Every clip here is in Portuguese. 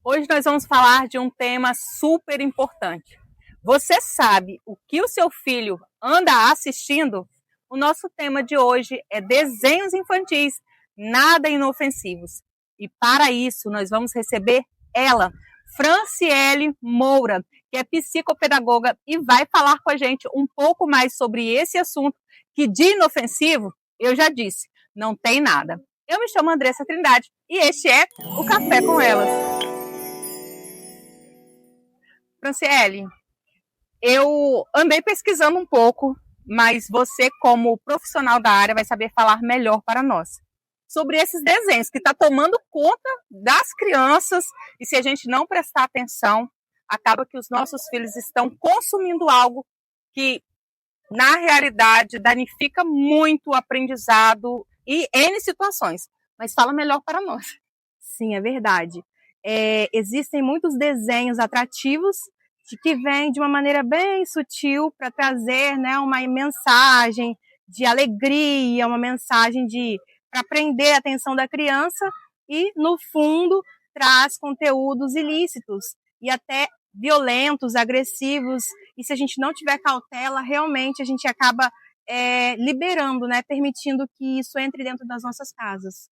Hoje nós vamos falar de um tema super importante. Você sabe o que o seu filho anda assistindo? O nosso tema de hoje é desenhos infantis, nada inofensivos. E para isso nós vamos receber ela, Franciele Moura, que é psicopedagoga e vai falar com a gente um pouco mais sobre esse assunto, que de inofensivo, eu já disse, não tem nada. Eu me chamo Andressa Trindade e este é o Café com Elas. Franciele, eu andei pesquisando um pouco, mas você, como profissional da área, vai saber falar melhor para nós sobre esses desenhos que está tomando conta das crianças, e se a gente não prestar atenção, acaba que os nossos filhos estão consumindo algo que, na realidade, danifica muito o aprendizado e N situações. Mas fala melhor para nós. Sim, é verdade. Existem muitos desenhos atrativos que vêm de uma maneira bem sutil para trazer, né, uma mensagem de alegria, uma mensagem para prender a atenção da criança e, no fundo, traz conteúdos ilícitos e até violentos, agressivos. E se a gente não tiver cautela, realmente a gente acaba liberando, né, permitindo que isso entre dentro das nossas casas.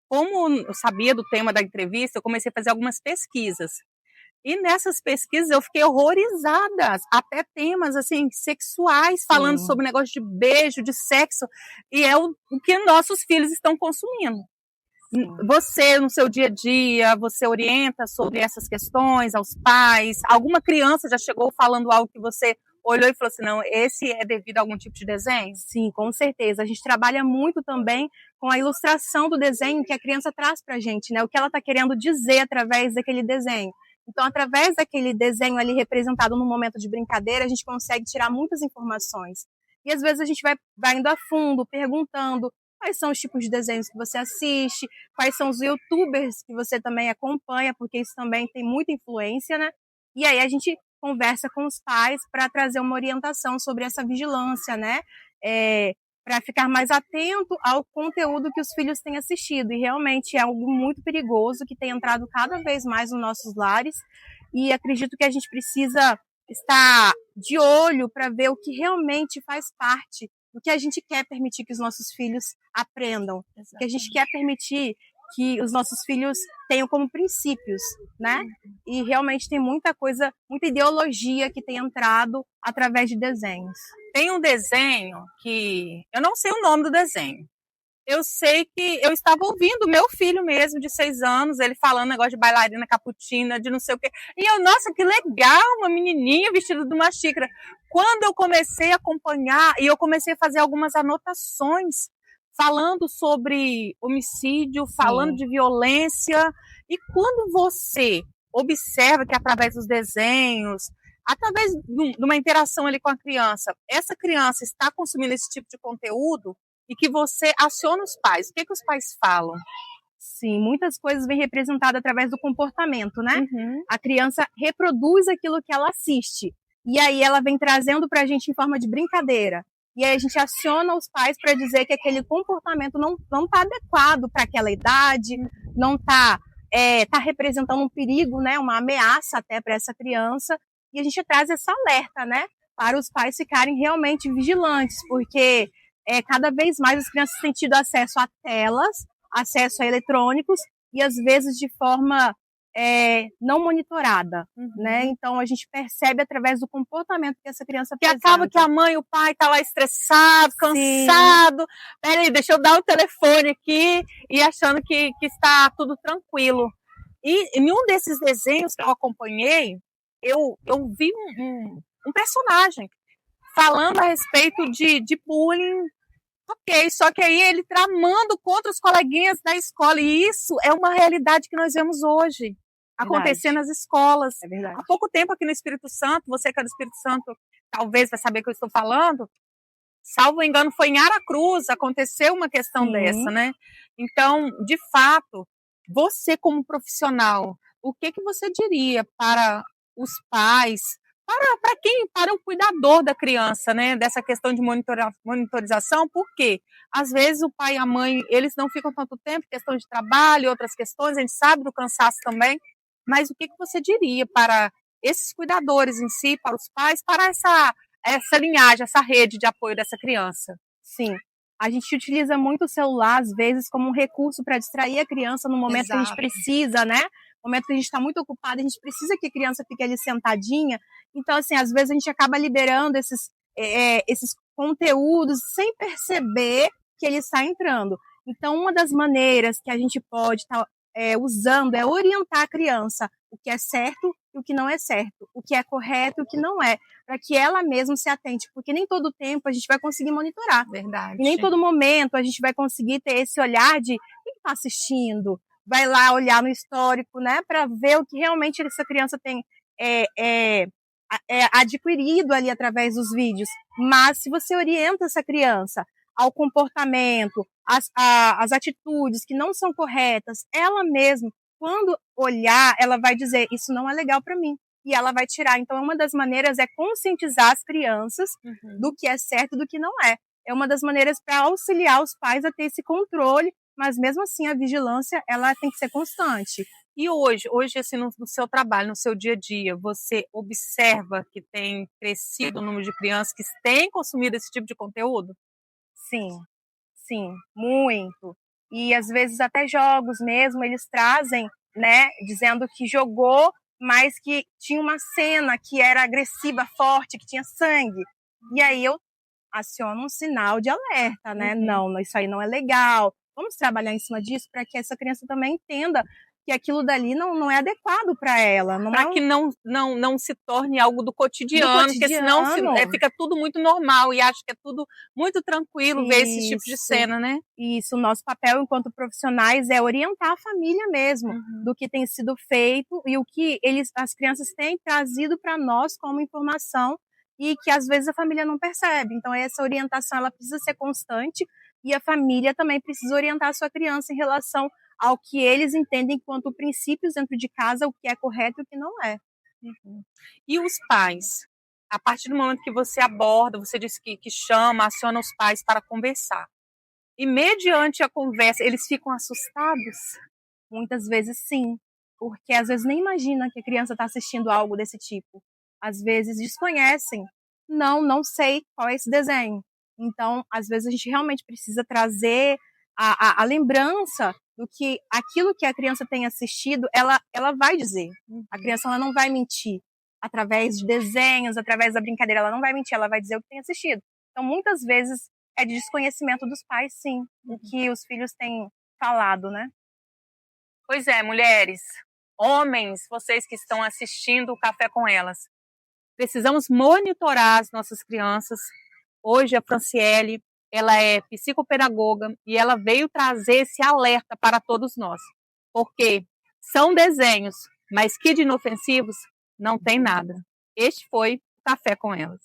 Como eu sabia do tema da entrevista, eu comecei a fazer algumas pesquisas. E nessas pesquisas eu fiquei horrorizada, até temas assim sexuais, falando Sim. sobre negócio de beijo, de sexo, e é o que nossos filhos estão consumindo. Sim. Você, no seu dia a dia, você orienta sobre essas questões aos pais? Alguma criança já chegou falando algo que você olhou e falou assim, não, esse é devido a algum tipo de desenho? Sim, com certeza. A gente trabalha muito também com a ilustração do desenho que a criança traz para a gente, né? O que ela está querendo dizer através daquele desenho. Então, através daquele desenho ali representado num momento de brincadeira, a gente consegue tirar muitas informações. E às vezes a gente vai indo a fundo, perguntando quais são os tipos de desenhos que você assiste, quais são os youtubers que você também acompanha, porque isso também tem muita influência, né? E aí a gente conversa com os pais para trazer uma orientação sobre essa vigilância, né? Para ficar mais atento ao conteúdo que os filhos têm assistido. E realmente é algo muito perigoso que tem entrado cada vez mais nos nossos lares. E acredito que a gente precisa estar de olho para ver o que realmente faz parte do que a gente quer permitir que os nossos filhos aprendam. O que a gente quer permitir que os nossos filhos tenham como princípios, né? E realmente tem muita coisa, muita ideologia que tem entrado através de desenhos. Tem um desenho que eu não sei o nome do desenho. Eu sei que eu estava ouvindo meu filho mesmo, de 6 anos, ele falando negócio de bailarina caputina, de não sei o quê. E eu, nossa, que legal, uma menininha vestida de uma xícara. Quando eu comecei a acompanhar, e eu comecei a fazer algumas anotações, falando sobre homicídio, falando Sim. de violência. E quando você observa que através dos desenhos, através de uma interação ali com a criança, essa criança está consumindo esse tipo de conteúdo, e que você aciona os pais. O que os pais falam? Sim, muitas coisas vêm representadas através do comportamento, né? Uhum. A criança reproduz aquilo que ela assiste. E aí ela vem trazendo para a gente em forma de brincadeira. E aí a gente aciona os pais para dizer que aquele comportamento não está adequado para aquela idade, não está tá representando um perigo, né? Uma ameaça até para essa criança. E a gente traz esse alerta, né? Para os pais ficarem realmente vigilantes, porque cada vez mais as crianças têm tido acesso a telas, acesso a eletrônicos e às vezes de forma não monitorada, né? Então a gente percebe através do comportamento que essa criança que apresenta. acaba que a mãe e o pai tá lá estressado, cansado. Peraí, deixa eu dar o telefone aqui e achando que está tudo tranquilo. E em um desses desenhos que eu acompanhei, eu vi um personagem falando a respeito de bullying. Ok, só que aí ele tramando contra os coleguinhas da escola, e isso é uma realidade que nós vemos hoje acontecer nas escolas. É verdade. Há pouco tempo aqui no Espírito Santo, você que é do Espírito Santo talvez vai saber o que eu estou falando, salvo engano foi em Aracruz, aconteceu uma questão dessa, né? Então, de fato, você como profissional, o que você diria para os pais, para o cuidador da criança, né, dessa questão de monitorização, porque às vezes o pai e a mãe, eles não ficam tanto tempo, questão de trabalho, outras questões, a gente sabe do cansaço também, Mas o que você diria para esses cuidadores em si, para os pais, para essa linhagem, essa rede de apoio dessa criança? Sim, a gente utiliza muito o celular, às vezes, como um recurso para distrair a criança no momento que a gente precisa, né? No momento que a gente está muito ocupado, a gente precisa que a criança fique ali sentadinha. Então, assim, às vezes a gente acaba liberando esses conteúdos sem perceber que ele está entrando. Então, uma das maneiras que a gente pode estar usando é orientar a criança o que é certo e o que não é certo, o que é correto e o que não é, para que ela mesma se atente, porque nem todo tempo a gente vai conseguir monitorar. Verdade. E nem todo momento a gente vai conseguir ter esse olhar de quem está assistindo, vai lá olhar no histórico, né, para ver o que realmente essa criança tem adquirido ali através dos vídeos. Mas se você orienta essa criança ao comportamento, as atitudes que não são corretas, ela mesma, quando olhar, ela vai dizer, isso não é legal para mim. E ela vai tirar. Então, uma das maneiras é conscientizar as crianças do que é certo e do que não é. É uma das maneiras para auxiliar os pais a ter esse controle, mas mesmo assim a vigilância ela tem que ser constante. E hoje assim, no seu trabalho, no seu dia a dia, você observa que tem crescido o número de crianças que têm consumido esse tipo de conteúdo? Sim, muito. E às vezes até jogos mesmo, eles trazem, né, dizendo que jogou, mas que tinha uma cena que era agressiva, forte, que tinha sangue. E aí eu aciono um sinal de alerta, né? Não, isso aí não é legal. Vamos trabalhar em cima disso para que essa criança também entenda que aquilo dali não é adequado para ela. Para que não se torne algo do cotidiano, porque senão fica tudo muito normal e acho que é tudo muito tranquilo ver esse tipo de cena, né? Isso, o nosso papel enquanto profissionais é orientar a família mesmo do que tem sido feito e o que as crianças têm trazido para nós como informação e que às vezes a família não percebe. Então essa orientação ela precisa ser constante e a família também precisa orientar a sua criança em relação ao que eles entendem quanto princípios dentro de casa, o que é correto e o que não é. E os pais? A partir do momento que você aborda, você disse que chama, aciona os pais para conversar. E mediante a conversa, eles ficam assustados? Muitas vezes sim, porque às vezes nem imagina que a criança está assistindo algo desse tipo. Às vezes desconhecem. Não sei qual é esse desenho. Então, às vezes a gente realmente precisa trazer a lembrança do que aquilo que a criança tem assistido, ela vai dizer. A criança ela não vai mentir através de desenhos, através da brincadeira, ela não vai mentir, ela vai dizer o que tem assistido. Então, muitas vezes é de desconhecimento dos pais, sim, o que os filhos têm falado, né? Pois é, mulheres, homens, vocês que estão assistindo o Café com Elas, precisamos monitorar as nossas crianças. Hoje a Franciele, ela é psicopedagoga e ela veio trazer esse alerta para todos nós, porque são desenhos, mas que de inofensivos não tem nada. Este foi o Café com Elas.